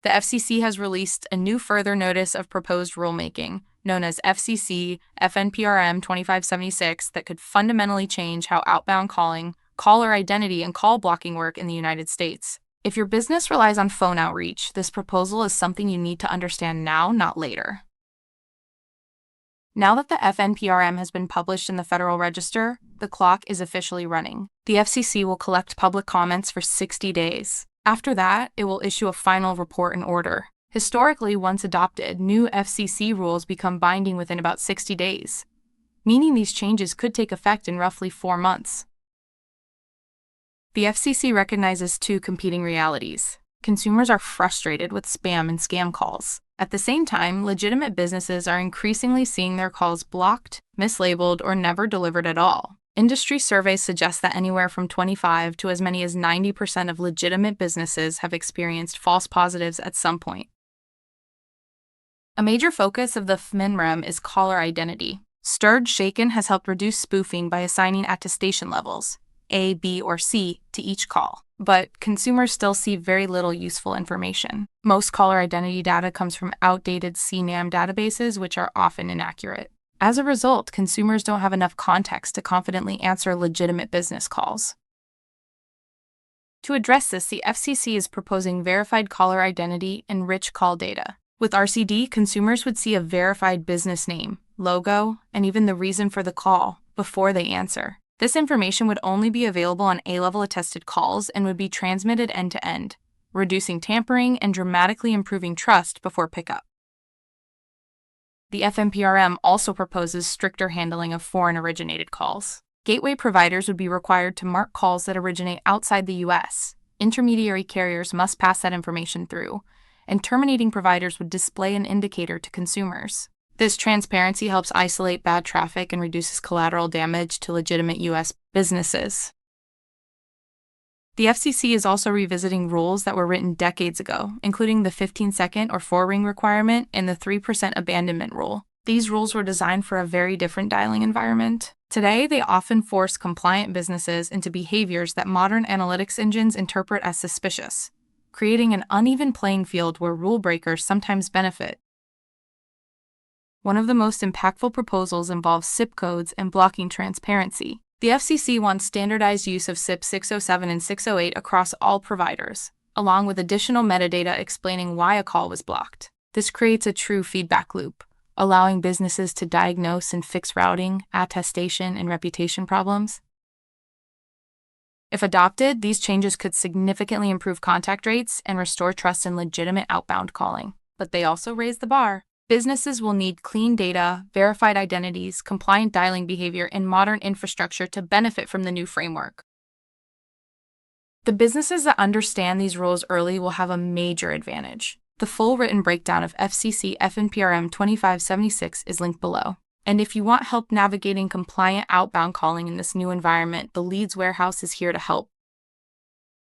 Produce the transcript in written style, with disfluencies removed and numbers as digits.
The FCC has released a new further notice of proposed rulemaking, known as FCC FNPRM 2576, that could fundamentally change how outbound calling, caller identity, and call blocking work in the United States. If your business relies on phone outreach, this proposal is something you need to understand now, not later. Now that the FNPRM has been published in the Federal Register, the clock is officially running. The FCC will collect public comments for 60 days. After that, it will issue a final report and order. Historically, once adopted, new FCC rules become binding within about 60 days, meaning these changes could take effect in roughly 4 months. The FCC recognizes two competing realities. Consumers are frustrated with spam and scam calls. At the same time, legitimate businesses are increasingly seeing their calls blocked, mislabeled, or never delivered at all. Industry surveys suggest that anywhere from 25 to as many as 90% of legitimate businesses have experienced false positives at some point. A major focus of the FMNRM is caller identity. Stirred Shaken has helped reduce spoofing by assigning attestation levels, A, B, or C, to each call. But consumers still see very little useful information. Most caller identity data comes from outdated CNAM databases, which are often inaccurate. As a result, consumers don't have enough context to confidently answer legitimate business calls. To address this, the FCC is proposing verified caller identity and rich call data. With RCD, consumers would see a verified business name, logo, and even the reason for the call before they answer. This information would only be available on A-level attested calls and would be transmitted end-to-end, reducing tampering and dramatically improving trust before pickup. The FNPRM also proposes stricter handling of foreign-originated calls. Gateway providers would be required to mark calls that originate outside the U.S. Intermediary carriers must pass that information through, and terminating providers would display an indicator to consumers. This transparency helps isolate bad traffic and reduces collateral damage to legitimate U.S. businesses. The FCC is also revisiting rules that were written decades ago, including the 15-second or 4-ring requirement and the 3% abandonment rule. These rules were designed for a very different dialing environment. Today, they often force compliant businesses into behaviors that modern analytics engines interpret as suspicious, creating an uneven playing field where rule breakers sometimes benefit. One of the most impactful proposals involves SIP codes and blocking transparency. The FCC wants standardized use of SIP 607 and 608 across all providers, along with additional metadata explaining why a call was blocked. This creates a true feedback loop, allowing businesses to diagnose and fix routing, attestation, and reputation problems. If adopted, these changes could significantly improve contact rates and restore trust in legitimate outbound calling. But they also raise the bar. Businesses will need clean data, verified identities, compliant dialing behavior, and modern infrastructure to benefit from the new framework. The businesses that understand these rules early will have a major advantage. The full written breakdown of FCC FNPRM 2576 is linked below. And if you want help navigating compliant outbound calling in this new environment, the Leads Warehouse is here to help.